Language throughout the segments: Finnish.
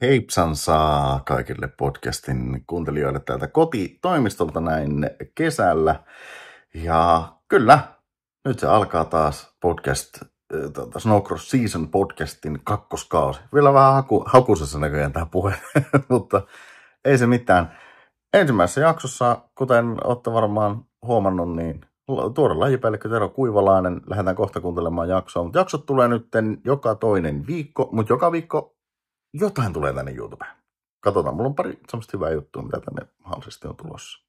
Heipsansaa kaikille podcastin kuuntelijoille täältä kotitoimistolta näin kesällä. Ja kyllä, nyt se alkaa taas podcast, Snowcross Season podcastin kakkoskausi. Vielä vähän hakusessa näköjään tämä puhe, mutta ei se mitään. Ensimmäisessä jaksossa, kuten olette varmaan huomannut, niin tuore lajipäällikkö Tero Kuivalainen. Lähdetään kohta kuuntelemaan jaksoa. Mutta jaksot tulee nyt joka toinen viikko, mutta joka viikko jotain tulee tänne YouTubeen. Katsotaan, mulla on pari semmoista hyvää juttua, mitä tänne mahdollisesti on tulossa.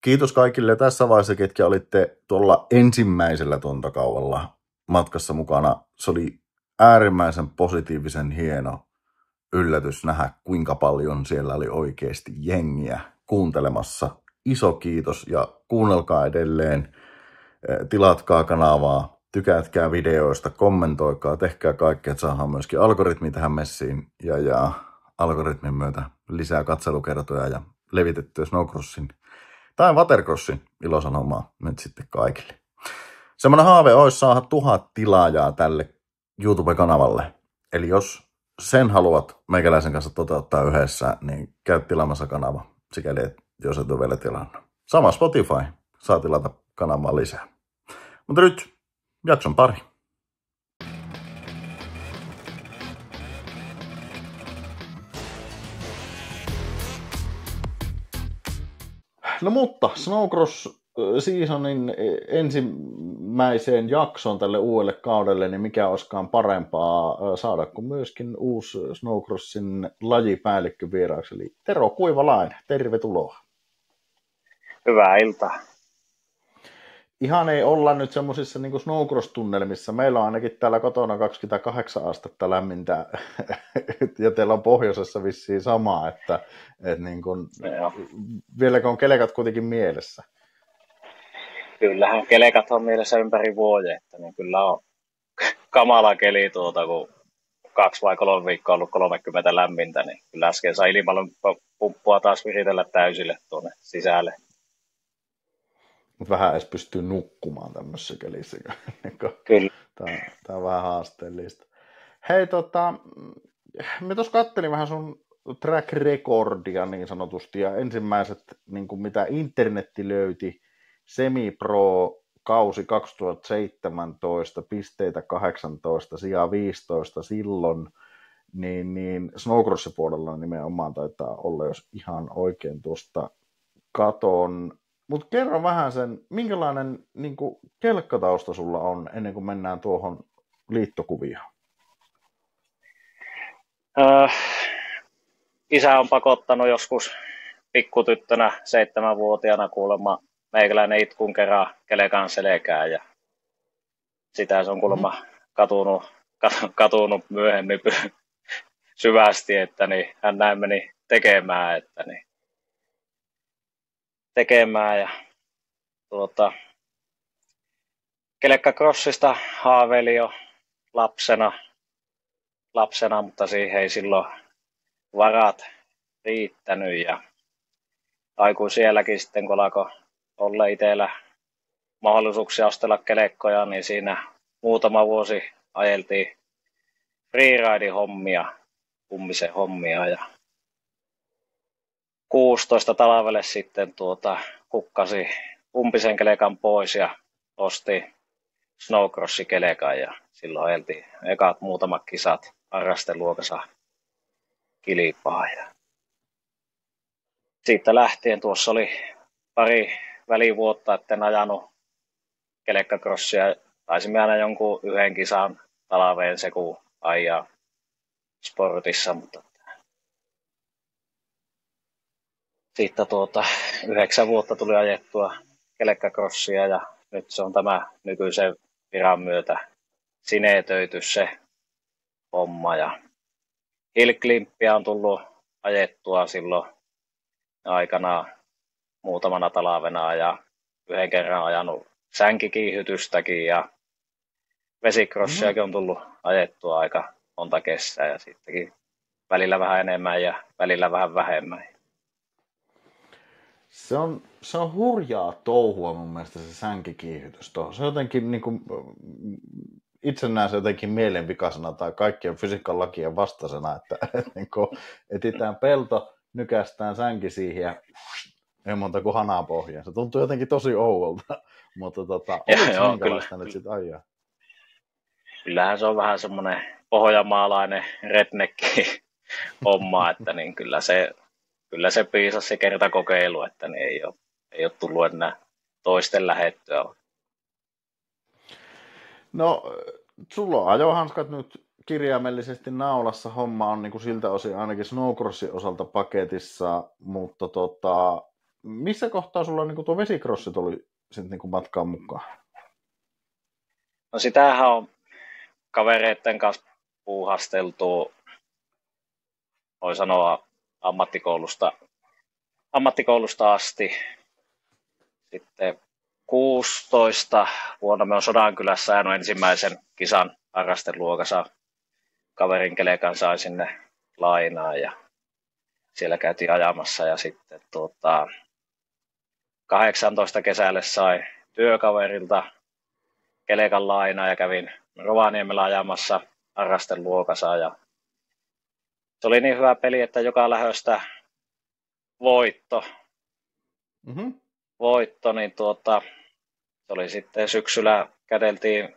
Kiitos kaikille tässä vaiheessa, ketkä olitte tuolla ensimmäisellä tontakaudella matkassa mukana. Se oli äärimmäisen positiivisen hieno yllätys nähdä, kuinka paljon siellä oli oikeasti jengiä kuuntelemassa. Iso kiitos ja kuunnelkaa edelleen, tilatkaa kanavaa, tykätkää videoista, kommentoikaa, tehkää kaikkea, että saadaan myöskin algoritmi tähän messiin ja algoritmin myötä lisää katselukertoja ja levitettyä Snowcrossin tai Watercrossin ilosanomaa nyt sitten kaikille. Semmoinen haave olisi saada 1000 tilaajaa tälle YouTube-kanavalle. Eli jos sen haluat meikäläisen kanssa toteuttaa yhdessä, niin käy tilaamassa kanava, sikäli jos et ole vielä tilannut. Sama Spotify, saa tilata kanavaa lisää. Mutta nyt jakson pari. No mutta Snowcross Seasonin ensimmäiseen jaksoon tälle uudelle kaudelle, niin mikä olisikaan parempaa saada kuin myöskin uusi Snowcrossin lajipäällikkö vieraaksi, eli Tero Kuivalainen. Tervetuloa. Hyvää iltaa. Ihan ei olla nyt semmoisissa niin kuin Snowcross-tunnelmissa. Meillä on ainakin täällä kotona 28 astetta lämmintä, ja teillä on pohjoisessa vissiin sama, että niin kuin, vieläkö on kelekat kuitenkin mielessä? Kyllähän kelekat on mielessä ympäri vuoden, että niin kyllä on kamala keli kun 2 vai 3 viikkoa ollut 30 lämmintä, niin kyllä äsken sai ilmanpumppua taas viritellä täysille tuonne sisälle. Mutta vähän edes pystyy nukkumaan tämmöisessä kelissä. Kyllä. Tämä on vähän haasteellista. Hei, mä tuossa kattelin vähän sun track recordia niin sanotusti, ja ensimmäiset, niin kuin mitä internetti löyti, Semi-Pro kausi 2017, pisteitä 18, sijaa 15 silloin, niin Snowcrossin puolella nimenomaan taitaa olla, jos ihan oikein tuosta katon. Mutta kerro vähän sen, minkälainen niin kuin kelkkatausta sulla on ennen kuin mennään tuohon liittokuvioon? Isä on pakottanut joskus pikkutyttönä 7-vuotiaana kuulemma meikäläinen itkun kerran kelekan selkään, ja sitä se on kuulemma katunut myöhemmin syvästi, että niin, hän näin meni tekemään, ja Kelekkacrossista haaveili jo lapsena, mutta siihen ei silloin varat riittänyt, ja aikuisielläkin sitten kun alkoi olla itsellä mahdollisuuksia ostella kelekkoja, niin siinä muutama vuosi ajeltiin freeride-hommia, ummisen hommia, ja 16 talvelle sitten kukkasi umpisen kelekan pois ja osti Snowcrossi-kelekan, ja silloin ajeltiin ekat muutamat kisat harrasteluokassa kilpaa, ja siitä lähtien tuossa oli pari välivuotta, etten ajanut kelekkacrossia. Taisimme aina jonkun yhden kisan talveen se, kun ajaa sportissa, mutta siitä 9 vuotta tuli ajettua kelekkacrossia, ja nyt se on tämä nykyisen viran myötä sinetöity se homma, ja Hillclimpia on tullut ajettua silloin aikana muutamana talvena, ja yhden kerran ajanut sänkikiihytystäkin, ja vesikrossiakin on tullut ajettua aika monta kesää, ja sittenkin välillä vähän enemmän ja välillä vähän vähemmän. Se on hurjaa touhua mun mielestä se sänkikiihytys tuohon. Se jotenkin niin kuin, itse näen se jotenkin mielenvikaisena tai kaikkien fysiikan lakien vastaisena, että niin etitään pelto, nykästään sänki siihen ja ei monta kuin hanaa pohjaan. Se tuntuu jotenkin tosi oudolta, mutta oliko se minkälaista nyt sitten ajaa? Kyllähän se on vähän semmoinen pohjanmaalainen rednekki homma, että niin kyllä se piisasi se kertakokeilu, että niin ei ole tullut enää toisten lähettyä. No, sulla on ajohanskat nyt kirjaimellisesti naulassa. Homma on niin kuin siltä osin ainakin snowcrossin osalta paketissa, mutta missä kohtaa sulla niin kuin tuo vesikrossi tuli sitten niin kuin matkaan mukaan? No sitähän on kavereiden kanssa puuhasteltu, voi sanoa ammattikoulusta asti. Sitten 16 vuonna me on Sodankylässä ajanut ensimmäisen kisan harrasteluokassa. Kaverin kelekan sai sinne lainaa ja siellä käytiin ajamassa ja sitten 18 kesälle sai työkaverilta kelekan lainaa ja kävin Rovaniemellä ajamassa harrasteluokassa ja se oli niin hyvä peli, että joka lähöstä voitto, niin se oli sitten syksyllä kädeltiin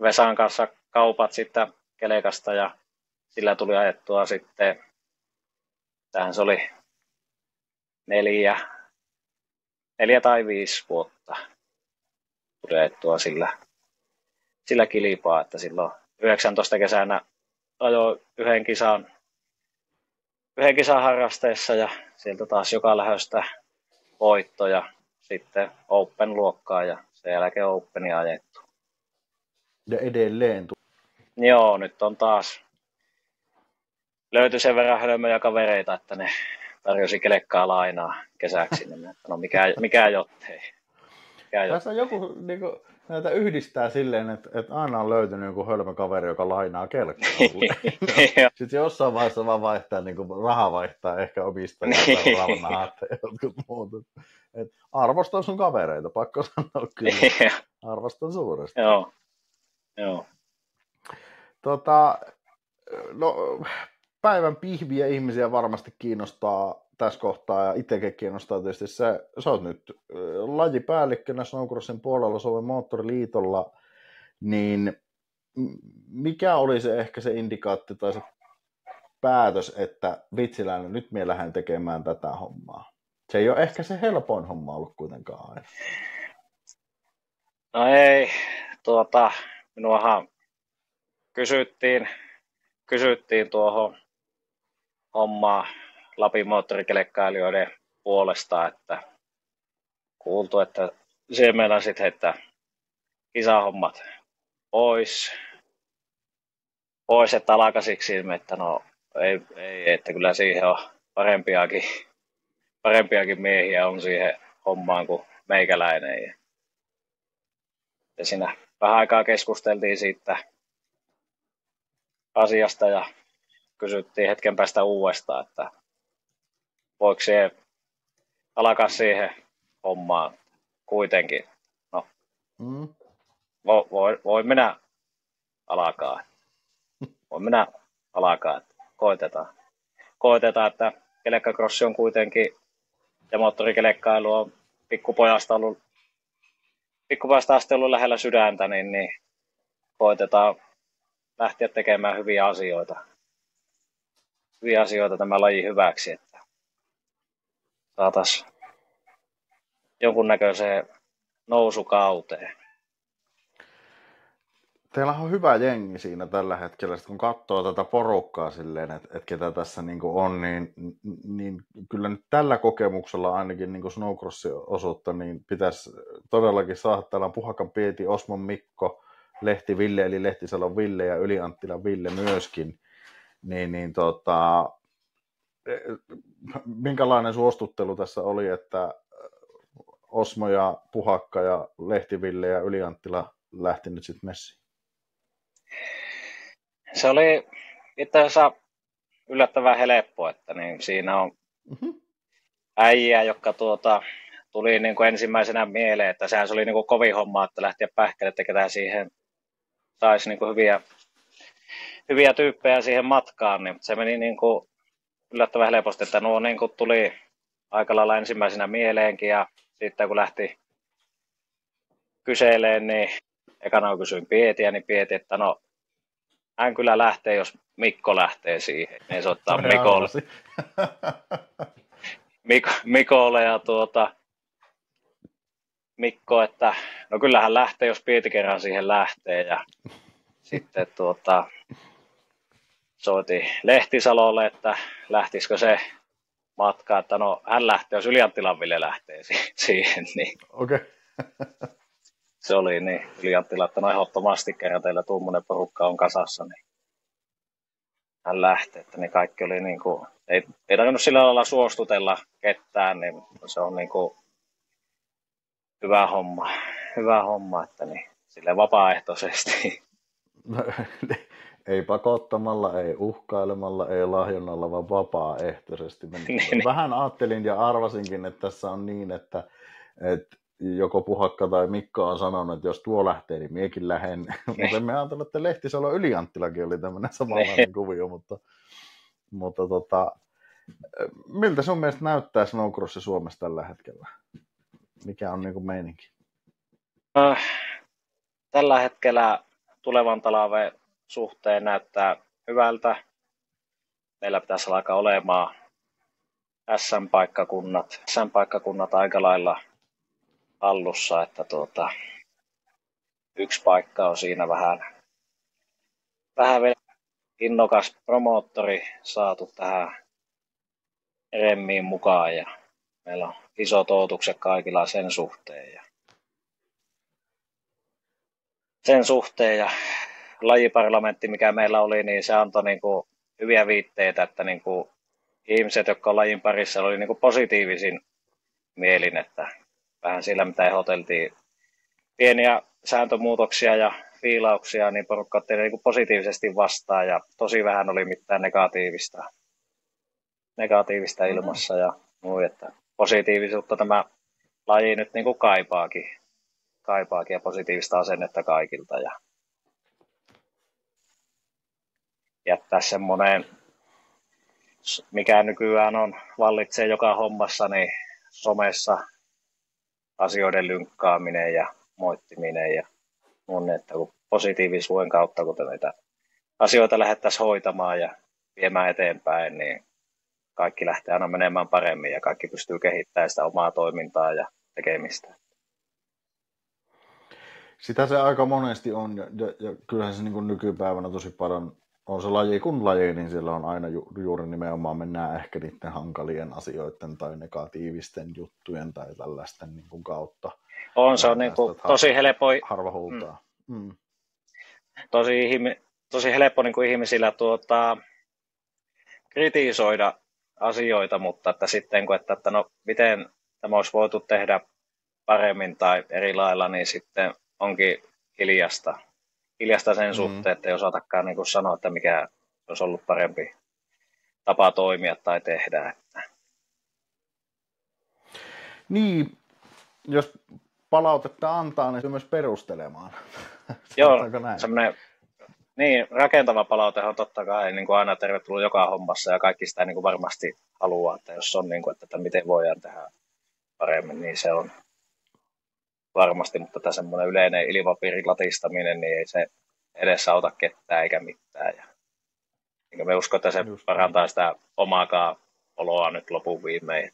Vesan kanssa kaupat sitten kelekasta ja sillä tuli ajettua sitten, tähän se oli 4 tai 5 vuotta tuli ajettua sillä kilpaa, että silloin 19 kesänä ajoi yhden kisan harrasteessa ja sieltä taas joka lähöstä voitto ja sitten Open-luokkaa ja sen jälkeen Openia ajettu. Ja edelleen. Joo, nyt on taas löytyi sen verran hölmöjä kavereita, että ne tarjosi kelekkaa lainaa kesäksi. Niin no mikä jottei. Tässä on joku niinku, näitä yhdistää silleen, että aina on löytynyt joku hölmö kaveri, joka lainaa kelkkaa. Sitten jossain vaiheessa vaan vaihtaa, niinku, raha vaihtaa ehkä omistajaa tai ravnaat ja jotkut muut. Et arvostan sun kavereita, pakko sanoa kyllä. Arvostan suuresti. Joo. No, päivän pihviä ihmisiä varmasti kiinnostaa tässä kohtaa ja itsekin kiinnostaa tietysti se. Sä oot nyt lajipäällikkönä Snowcrossin puolella Suomen moottoriliitolla, niin mikä oli se ehkä se indikaatti tai se päätös, että vitsiläinen, nyt minä lähden tekemään tätä hommaa? Se ei ole ehkä se helpoin homma ollut kuitenkaan aina. No ei, minuahan kysyttiin tuohon hommaa Lapin moottorikelekkailijoiden puolesta, että kuultu, että siihen meillä sitten heittää kisahommat pois, että alkaisiksi, että no ei, että kyllä siihen on parempiakin miehiä on siihen hommaan kuin meikäläinen. Ja siinä vähän aikaa keskusteltiin siitä asiasta ja kysyttiin hetken päästä uudestaan, että voiko se alkaa siihen hommaan kuitenkin. No, voi minä alkaa. Että koitetaan, että kelekkakrossi on kuitenkin ja moottorikelkkailu on pikkupojasta asti ollut lähellä sydäntä, niin koitetaan lähteä tekemään hyviä asioita tämän lajin hyväksi, että saataisiin jonkunnäköiseen nousukauteen. Teillä on hyvä jengi siinä tällä hetkellä, kun katsoo tätä porukkaa silleen, että ketä tässä niinku on, niin kyllä nyt tällä kokemuksella ainakin niinku snowcrossin osuutta, niin pitäisi todellakin saada. Täällä on Puhakan Pieti, Osmon Mikko, Lehti Ville, eli Lehtisalon Ville ja Yli-Anttilan Ville myöskin. Minkälainen suostuttelu tässä oli, että Osmo ja Puhakka ja Lehti Ville ja Yli-Anttila lähti nyt sitten messiin? Se oli itse asiassa yllättävän helppo, että niin siinä on äijä, jotka tuli niin kuin ensimmäisenä mieleen, että sehän se oli niin kuin kovin homma, että lähteä pähkälle tekemään siihen saisi niin kuin hyviä tyyppejä siihen matkaan, niin se meni niin kuin yllättävän helposti, että nuo niin kuin tuli aika lailla ensimmäisenä mieleenkin ja sitten kun lähti kyseleen, niin ekana kun kysyin Pietiä, niin Pieti, että no hän kyllä lähtee, jos Mikko lähtee siihen. Ne soittaa Mikolle ja Mikko, että no kyllähän lähtee, jos Pieti kerran siihen lähtee. Ja sitten soitin Lehtisalolle, että lähtisikö se matka, että no hän lähtee, jos Ylianttilan Ville lähtee siihen. Niin Okei. se oli niin Ylianttila, että no ehdottomasti kerran teillä tuommoinen porukka on kasassa, niin hän lähti, että niin kaikki oli niin kuin, ei tarvinnut sillä lailla suostutella ketään, niin se on niin kuin hyvä homma, että niin sille vapaaehtoisesti. No, ei pakottamalla, ei uhkailemalla, ei lahjonnalla, vaan vapaaehtoisesti. Niin. Vähän ajattelin ja arvasinkin, että tässä on niin, että joko Puhakka tai Mikko on sanonut, että jos tuo lähtee, niin miekin lähden. Mutta emme ajatella, että Lehtisalo Ylianttilakin oli tämmöinen samanlainen kuvio, mutta miltä sun mielestä näyttää snowcrossi Suomessa tällä hetkellä? Mikä on niinku meininki? Tällä hetkellä tulevan talven suhteen näyttää hyvältä. Meillä pitäisi alkaa olemaan SM-paikkakunnat aika lailla hallussa, että yksi paikka on siinä vähän innokas promoottori saatu tähän remmiin mukaan ja meillä on isot odotukset kaikilla sen suhteen ja lajiparlamentti, mikä meillä oli, niin se antoi niin kuin hyviä viitteitä, että niin kuin ihmiset, jotka on lajin parissa, oli niin kuin positiivisin mielin, että vähän sillä, mitä ehdoteltiin pieniä sääntömuutoksia ja fiilauksia, niin porukka otti niin kuin positiivisesti vastaan ja tosi vähän oli mitään negatiivista ilmassa ja muu, että positiivisuutta tämä laji nyt niin kuin kaipaakin ja positiivista asennetta kaikilta ja jättää semmoinen, mikä nykyään vallitsee joka hommassa, niin somessa asioiden lynkkaaminen ja moittiminen ja mun, että kun positiivisuuden kautta, kun näitä asioita lähdettäisiin hoitamaan ja viemään eteenpäin, niin kaikki lähtee aina menemään paremmin ja kaikki pystyy kehittämään sitä omaa toimintaa ja tekemistä. Sitä se aika monesti on, ja kyllähän se niin kuin nykypäivänä tosi paljon on se laji kun laji, niin siellä on aina juuri nimenomaan mennään ehkä niiden hankalien asioiden tai negatiivisten juttujen tai tällaisten niin kuin kautta. Se on niin kuin tosi helppo. Harva huutaa. Tosi helppo niin kuin ihmisillä kritisoida asioita, mutta että sitten että no miten tämä olisi voitu tehdä paremmin tai eri lailla, niin sitten onkin hiljasta sen suhteen, että ei osatakaan niin kuin sanoa, että mikä olisi ollut parempi tapa toimia tai tehdä. Niin, jos palautetta antaa, niin se myös perustelemaan. Joo, semmoinen rakentava palaute on totta kai niin kuin aina tervetullut joka hommassa ja kaikki sitä niin kuin varmasti haluaa, että jos on niin kuin, että miten voidaan tehdä paremmin, niin se on varmasti, mutta tämä semmoinen yleinen ilmapiirin latistaminen, niin ei se edes auta ketään eikä mitään. Ja me uskon, että se parantaa sitä omaakaan oloa nyt lopun viimein.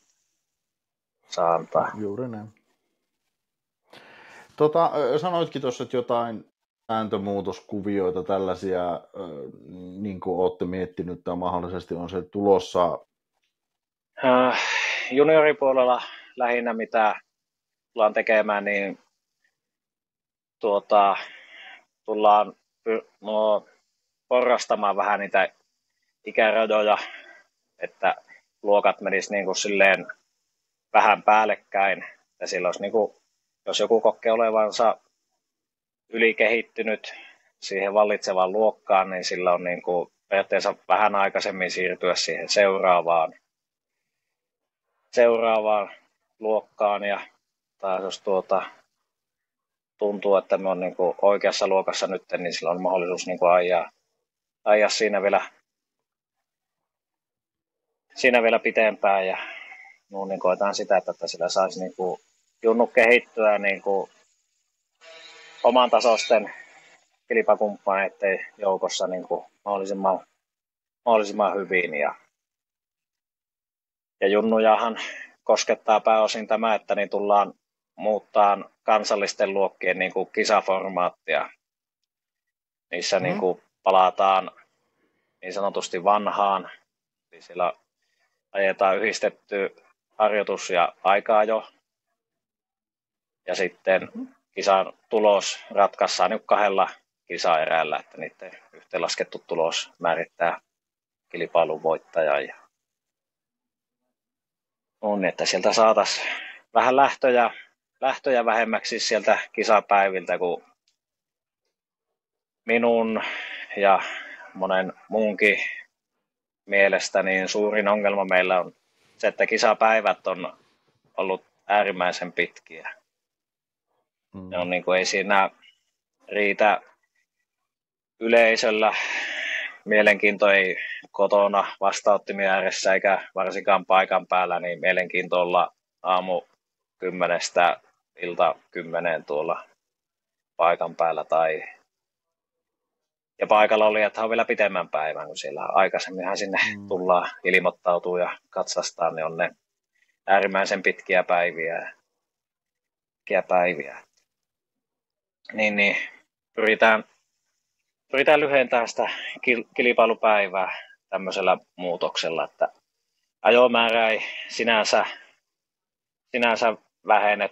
Saa antaa. Juuri näin. Sanoitkin tuossa, että jotain sääntömuutoskuvioita tällaisia, niin kuin olette miettinyt, tai mahdollisesti on se tulossa? Junioripuolella lähinnä mitä tullaan tekemään, niin tullaan porrastamaan vähän niitä ikärajoja, että luokat menis niin kuin silleen vähän päällekkäin. Ja silloin niin kuin, jos joku kokee olevansa ylikehittynyt siihen vallitsevaan luokkaan, niin sillä on niin kuin periaatteessa vähän aikaisemmin siirtyä siihen seuraavaan luokkaan. Ja taas jos tuntuu, että me on niin kuin oikeassa luokassa nyt, niin sillä on mahdollisuus niin kuin ajaa siinä vielä pitempään ja niin koetaan sitä, että sillä saisi niin kuin junnu kehittyä niin kuin oman tasoisten kilpakumppaneiden joukossa niin kuin mahdollisimman hyvin. Ja junnujahan koskettaa pääosin tämä, että niin tullaan muuttaa kansallisten luokkien niin kuin kisaformaattia. Niissä niin kuin palataan niin sanotusti vanhaan, eli siellä ajetaan yhdistetty harjoitus ja aikaa jo. Ja sitten kisan tulos ratkaissaan nyt 2 kisaerällä, että niiden yhteenlaskettu tulos määrittää kilpailun voittajan. On, että sieltä saataisiin vähän lähtöjä vähemmäksi sieltä kisapäiviltä, kun minun ja monen muunkin mielestä niin suurin ongelma meillä on se, että kisapäivät on ollut äärimmäisen pitkiä. Ne on niin kuin, ei siinä riitä yleisöllä. Mielenkiinto ei kotona vastaanottimien ääressä eikä varsinkaan paikan päällä, niin mielenkiinto olla aamu 10 ilta 10 tuolla paikan päällä ja paikalla oli, että on vielä pitemmän päivän, kun siellä aikaisemminhan sinne tullaan ilmoittautuu ja katsastaa, niin on ne äärimmäisen pitkiä päiviä. Niin, pyritään lyhentämään sitä kilpailupäivää tämmöisellä muutoksella, että ajomäärä ei sinänsä vähene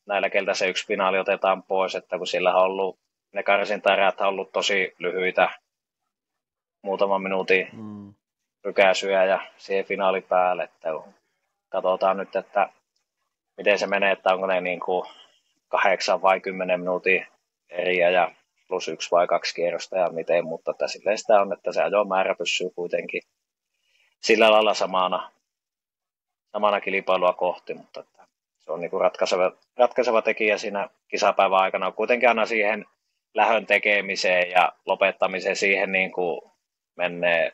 näillä, keltä se yksi finaali otetaan pois, että kun sillä on ollut, ne karsintaerät on ollut tosi lyhyitä, muutaman minuutin rykäisyjä ja siihen finaali päälle, että katsotaan nyt, että miten se menee, että onko ne niin kuin 8 vai 10 minuutin eriä ja plus 1 vai 2 kierrosta ja miten, mutta että silleen sitä on, että se ajomäärä pysyy kuitenkin sillä lailla samana kilpailua kohti, mutta että se on niin kuin ratkaiseva tekijä siinä kisapäivän aikana. Kuitenkin aina siihen lähön tekemiseen ja lopettamiseen siihen niin kuin menee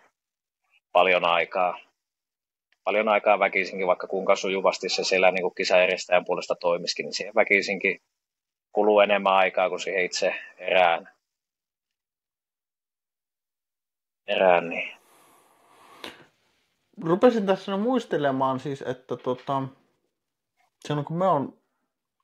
paljon aikaa. Paljon aikaa väkisinkin, vaikka kuinka sujuvasti se siellä niin kuin kisajärjestäjän puolesta toimisikin, niin siihen väkisinkin kuluu enemmän aikaa kuin siihen itse erään niin. Rupesin tässä muistelemaan siis, että silloin kun me on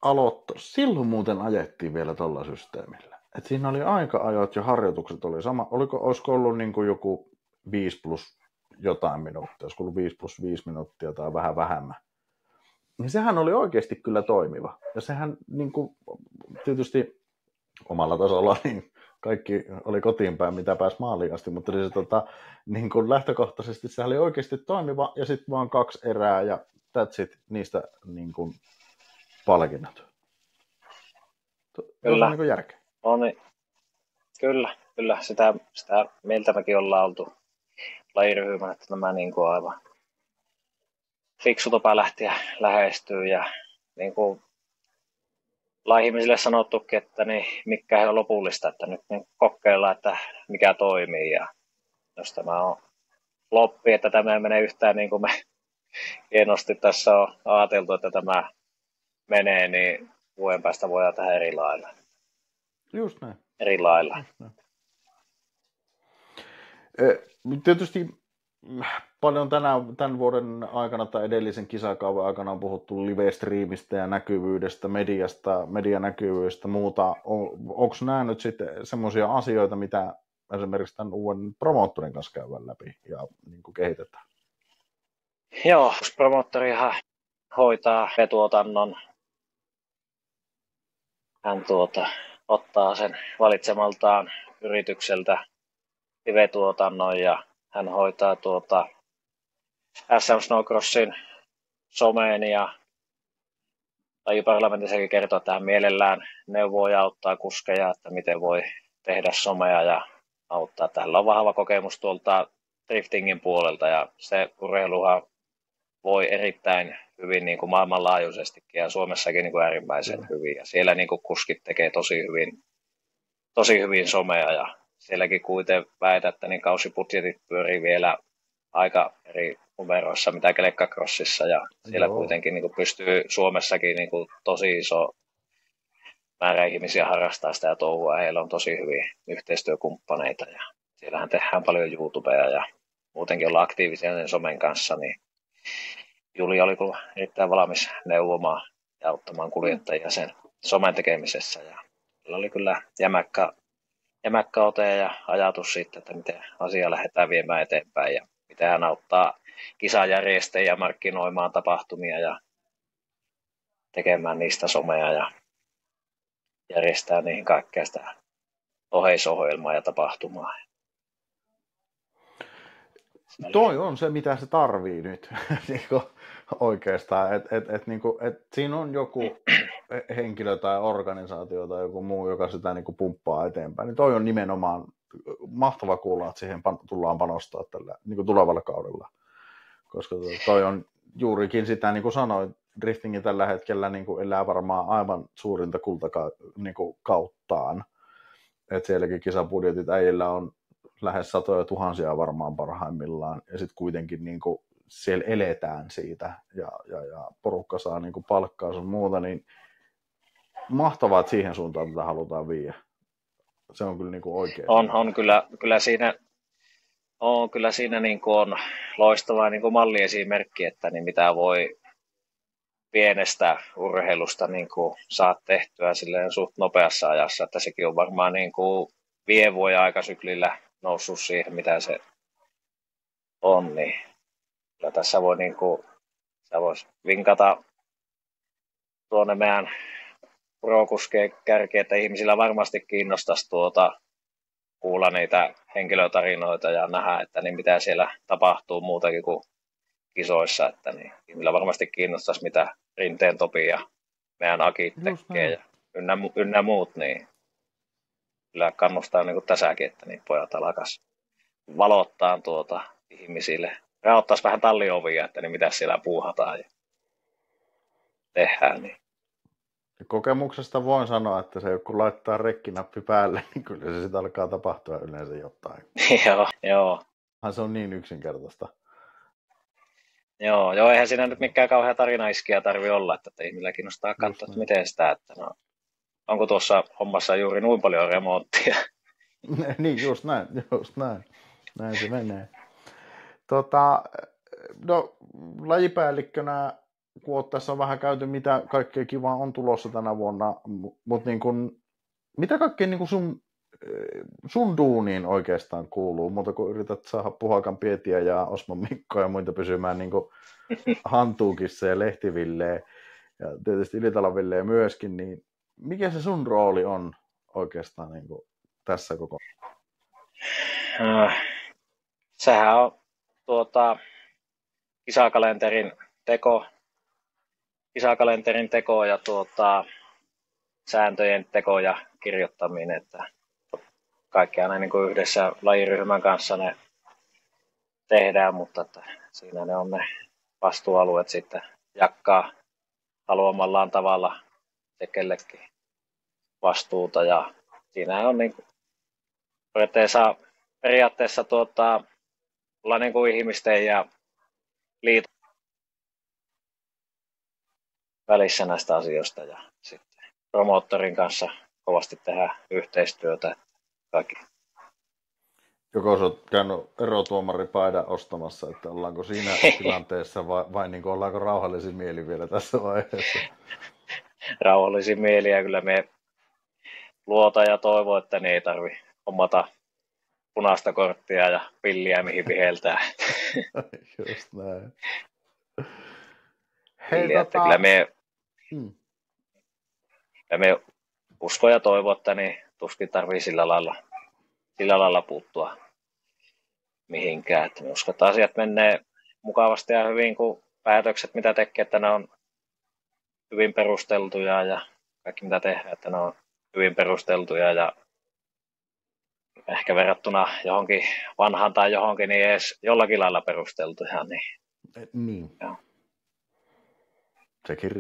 aloittanut, silloin muuten ajettiin vielä tuolla systeemillä. Et siinä oli aika-ajot ja harjoitukset oli sama. Olisiko ollut niin kuin joku 5 plus jotain minuuttia, olisiko ollut 5 plus 5 minuuttia tai vähän vähemmän. Niin sehän oli oikeasti kyllä toimiva. Ja sehän niin kuin, tietysti omalla tasolla niin kaikki oli kotiin päin, mitä pääsi maaliin asti, mutta se, niin kuin lähtökohtaisesti se oli oikeasti toimiva ja sitten vaan 2 erää ja that's it, niistä niin kuin palkinnot. Kyllä. On niin kuin järkeä. On, niin. Kyllä. Sitä mieltä mekin ollaan oltu lajiryhmän, että nämä niin kuin aivan fiksu tapa lähteä lähestyy ja niin kuin laihmisille sanottukin, että niin, mikä on lopullista, että nyt niin kokeillaan, että mikä toimii ja jos tämä on loppi, että tämä ei mene yhtään niin kuin me hienosti tässä on ajateltu, että tämä menee, niin vuoden päästä voidaan tehdä eri lailla. Just näin. Eri lailla. Just näin. Tietysti paljon tämän vuoden aikana tai edellisen kisakauden aikana on puhuttu live-striimistä ja näkyvyydestä, medianäkyvyydestä ja muuta. Onko nämä nyt sitten semmoisia asioita, mitä esimerkiksi tämän uuden promoottorin kanssa käydään läpi ja niin kuin kehitetään? Joo, promoottorihan hoitaa tuotannon. Hän ottaa sen valitsemaltaan yritykseltä live-tuotannon ja hän hoitaa SM Snowcrossin someen ja lajiparlamentissakin kertoo, että hän mielellään neuvoo ja auttaa kuskeja, että miten voi tehdä somea ja auttaa. Tällä on vahva kokemus tuolta driftingin puolelta ja se urheiluhan voi erittäin hyvin niin kuin maailmanlaajuisestikin ja Suomessakin niin kuin äärimmäisen hyvin. Ja siellä niin kuin kuskit tekee tosi hyvin somea ja sielläkin kuten väitätte, niin kausibudjetit pyörii vielä aika eri numeroissa mitä Kelkkakrossissa ja siellä kuitenkin niin kuin pystyy Suomessakin niin kuin tosi iso määrä ihmisiä harrastaa sitä touhua. Heillä on tosi hyviä yhteistyökumppaneita ja siellähän tehdään paljon YouTubea ja muutenkin olla aktiivisia sen somen kanssa, niin Juli oli kyllä erittäin valmis neuvomaan ja auttamaan kuljettajia sen somen tekemisessä ja sillä oli kyllä jämäkkä ote ja ajatus siitä, että miten asia lähdetään viemään eteenpäin ja miten hän auttaa kisajärjestäjiä markkinoimaan tapahtumia ja tekemään niistä somea ja järjestää niihin kaikkea sitä oheisohjelmaa ja tapahtumaa. Toi on se, mitä se tarvii nyt oikeastaan, että siinä on joku henkilö tai organisaatio tai joku muu, joka sitä pumppaa eteenpäin. Niin toi on nimenomaan mahtava kuulla, että siihen tullaan panostaa tällä tulevalla kaudella, koska toi on juurikin sitä, niin kuin sanoin, driftingi tällä hetkellä elää varmaan aivan suurinta kultakauttaan, että sielläkin kisabudjetit äijillä on lähes satoja tuhansia varmaan parhaimmillaan, ja sitten kuitenkin siellä eletään siitä, ja porukka saa palkkaa sun muuta, niin mahtavaa, että siihen suuntaan tätä halutaan viedä. Se on kyllä oikein. On kyllä siinä on on loistava malliesimerkki, että niin mitä voi pienestä urheilusta saat tehtyä silleen suht nopeassa ajassa, että sekin on varmaan viiden vuoden aikasyklillä noussut siihen, mitä se on, niin kyllä tässä voi sä vois vinkata tuonne meidän pro-kuskeen kärkeen, että ihmisillä varmasti kiinnostaisi kuulla niitä henkilötarinoita ja nähdä, että niin mitä siellä tapahtuu muutakin kuin kisoissa, että niin ihmisillä varmasti kiinnostaisi, mitä Rinteen Topi ja meidän Aki tekee ja ynnä muut, niin kyllä kannustaa tässäkin, että niin pojat alkaisi valottaa ihmisille. Raottaisi vähän talliovia, että niin mitä siellä puuhataan ja tehdään. Niin. Kokemuksesta voin sanoa, että se kun laittaa rekkinappi päälle, niin kyllä se sitten alkaa tapahtua yleensä jotain. Joo. Se on niin yksinkertaista. Joo, eihän siinä nyt mikään kauhean tarinaiskiä tarvitse olla, että ihmillä kiinnostaa katsoa, että miten sitä, että onko tuossa hommassa juuri noin paljon remonttia. Niin, just näin. Näin se menee. Lajipäällikkönä, kun tässä on vähän käyty, mitä kaikkea kivaa on tulossa tänä vuonna, mutta mitä kaikkea sun duuniin oikeastaan kuuluu, muuta kuin yrität saada Puhakan Pietiä ja Osman Mikkoa ja muita pysymään Hantuukissa ja Lehtivilleen ja tietysti Ilitalaville myöskin, niin mikä se sun rooli on oikeastaan tässä koko? Sehän on kisakalenterin teko ja sääntöjen teko ja kirjoittaminen, että kaikki aina yhdessä lajiryhmän kanssa ne tehdään, mutta että siinä ne on ne vastuualueet sitten jakkaa haluamallaan tavalla tekellekin vastuuta ja siinä on periaatteessa olla ihmisten ja liiton välissä näistä asioista ja sitten promoottorin kanssa kovasti tehdään yhteistyötä kaikki. Joko sä oot käynyt erotuomaripaidan ostamassa, että ollaanko siinä tilanteessa vai ollaanko rauhallisin mieli vielä tässä vaiheessa? Rauhallisin mieli ja kyllä me luota ja toivo, että ne ei tarvi hommata punaista korttia ja pilliä mihin viheltää. Just näin. Kyllä me usko ja toivo, että niin tuskin tarvii sillä lailla puuttua mihinkään. Että me uskon, että asiat menee mukavasti ja hyvin, kun päätökset, mitä tekee, että ne on hyvin perusteltuja ja kaikki mitä tehdään, että ne on hyvin perusteltuja ja ehkä verrattuna johonkin vanhaan tai johonkin, niin edes jollakin lailla perusteltuja. Niin. Sekin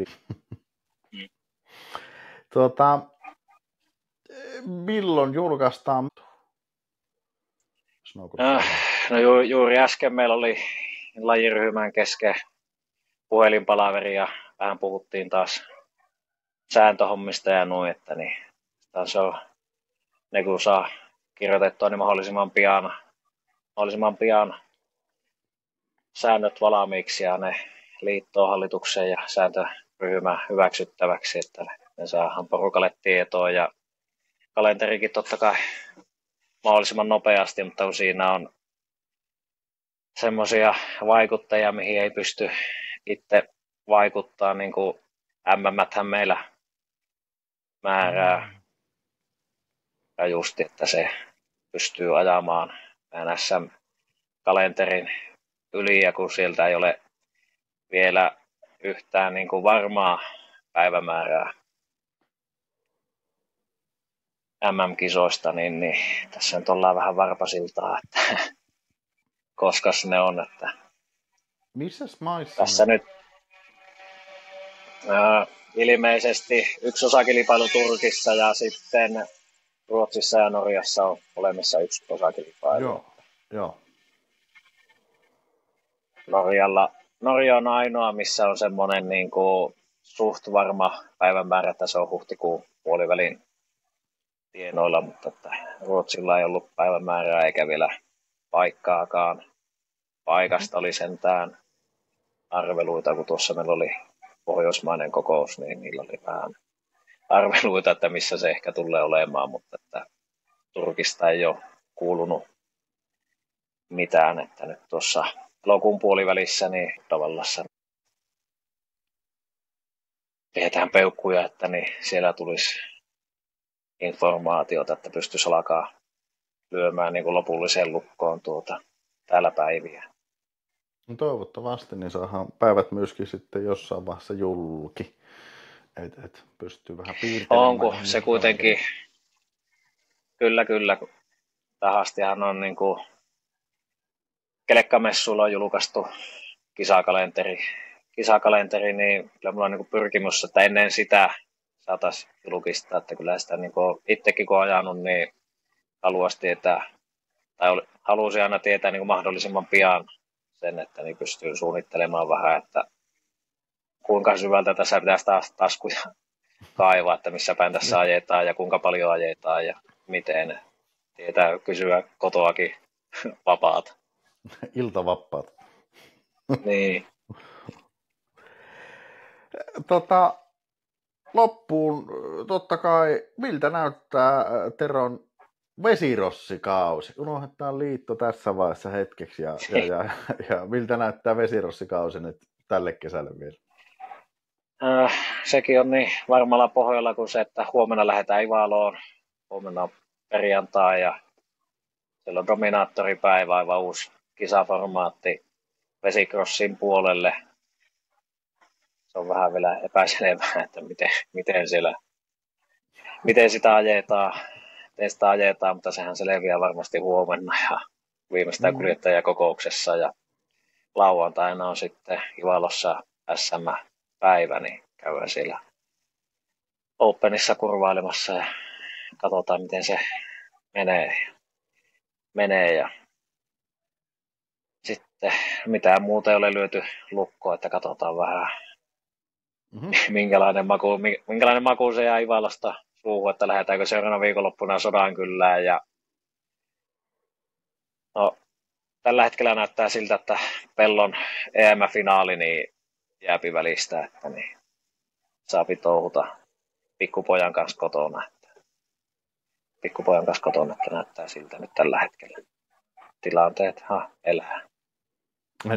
Mm. Milloin julkaistaan? No juuri äsken meillä oli lajiryhmän kesken puhelinpalaveri ja vähän puhuttiin taas sääntöhommista ja noin, että niin taas on ne kun saa kirjoitettua niin mahdollisimman pian säännöt valmiiksi ja ne liittoon hallituksen ja sääntöryhmän hyväksyttäväksi, että ne saadaan porukalle tietoa ja kalenterikin totta kai mahdollisimman nopeasti, mutta kun siinä on semmoisia vaikuttajia, mihin ei pysty itse vaikuttaa, niin kuin MM:thän meillä määrää ja just, että se pystyy ajamaan SM-kalenterin yli ja kun sieltä ei ole vielä yhtään niin kuin varmaa päivämäärää MM-kisoista, niin tässä nyt ollaan vähän varpasiltaa, että koska ne on. Että missäs maissa? Tässä nyt ilmeisesti yksi osakilpailu Turkissa ja sitten Ruotsissa ja Norjassa on olemassa yksi osakilpailu. Joo. Norja on ainoa, missä on semmoinen niin kuin suht varma päivämäärä, että se on huhtikuun puolivälin tienoilla, mutta että Ruotsilla ei ollut päivämäärää eikä vielä paikkaakaan. Paikasta oli sentään arveluita, kun tuossa meillä oli pohjoismainen kokous, niin niillä oli vähän arveluita, että missä se ehkä tulee olemaan, mutta että Turkista ei ole kuulunut mitään, että nyt tuossa elokuun puolivälissä niin tavallaan tehdään peukkuja, että niin siellä tulisi informaatiota, että pystyisi alkaa lyömään niin kuin lopulliseen lukkoon täällä päiviä. No toivottavasti niin saadaan päivät myöskin sitten jossain vaiheessa julki, että pystyy vähän piirtelemään. Onko se kuitenkin, kyllä, tähän astihan on niin kuin kelekkamessuilla on julkaistu kisakalenteri, niin kyllä mulla on niin kuin pyrkimys, että ennen sitä saataisiin julkistaa, että kyllä sitä niin kuin itsekin kun on ajanut, niin halusin aina tietää niin kuin mahdollisimman pian sen, että niin pystyy suunnittelemaan vähän, että kuinka syvältä tässä pitäisi taas taskuja kaivaa, että missä päin tässä ajetaan ja kuinka paljon ajetaan ja miten. Tietää kysyä kotoakin vapaat. Iltavapaat. Niin. Loppuun totta kai, miltä näyttää Teron vesirossikausi? Unohdetaan liitto tässä vaiheessa hetkeksi ja miltä näyttää vesirossikausi nyt tälle kesälle vielä? Sekin on niin varmalla pohjalla kuin se, että huomenna lähdetään Ivaloon. Huomenna on perjantai ja siellä on dominaattoripäivä, aivan uusi kisaformaatti vesikrosin puolelle. Se on vähän vielä epäselvää, että miten sitä ajetaan, mutta sehän selviää varmasti huomenna ja viimeistään kuljettajakokouksessa ja lauantaina on sitten Ivalossa SM-päivä, niin käydään siellä Openissa kurvailemassa ja katsotaan miten se menee ja sitten mitään muuta ei ole lyöty lukkoon, että katsotaan vähän minkälainen maku se jää Ivalosta suuhun, että lähdetäänkö seuraavana viikonloppuna Sodankylään ja no, tällä hetkellä näyttää siltä, että Pellon EM-finaali niin jääpi välistä, että niin saapi touhuta pikkupojan kanssa kotona, että näyttää siltä nyt tällä hetkellä. Tilanteet elää.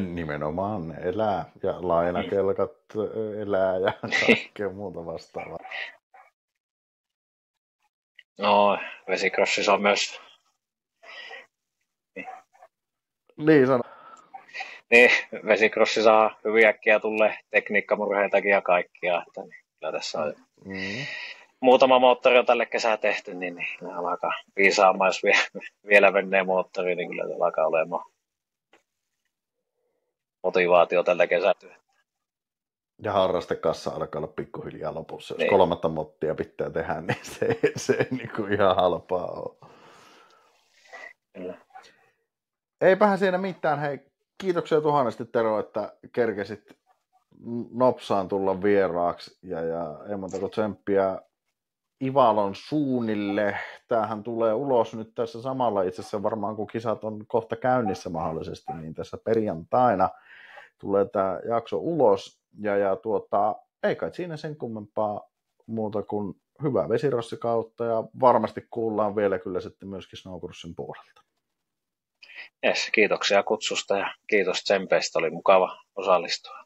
Nimenomaan elää ja lainakelkat elää ja kaikkea muuta vastaavaa. No, vesikrossissa on myös. Niin sano. Niin, vesikrossissa on hyvin äkkiä tulee tekniikkamurheitakin ja kaikkia, että niin, kyllä tässä on muutama moottori on tälle kesää tehty, niin ne alkaa viisaamaan, jos vielä menee moottori, niin kyllä se alkaa olemaan motivaatio tällä kesätyöllä. Ja harrastekassa alkaa olla pikkuhiljaa lopussa. Jos Niin. 3 mottia pitää tehdä, niin se ei niin kuin ihan halpaa ole. Kyllä. Eipähän siinä mitään. Hei, kiitoksia tuhannesti Tero, että kerkesit nopsaan tulla vieraaksi. Ja ei muuta kuin tsemppiä Ivalon suunnille. Tämähän tulee ulos nyt tässä samalla itse asiassa varmaan, kun kisat on kohta käynnissä mahdollisesti, niin tässä perjantaina tulee tämä jakso ulos. Ja ei kai siinä sen kummempaa muuta kuin hyvää vesirossi-kautta ja varmasti kuullaan vielä kyllä sitten myöskin Snowcrosssin puolelta. Yes, kiitoksia kutsusta ja kiitos tsempeistä, oli mukava osallistua.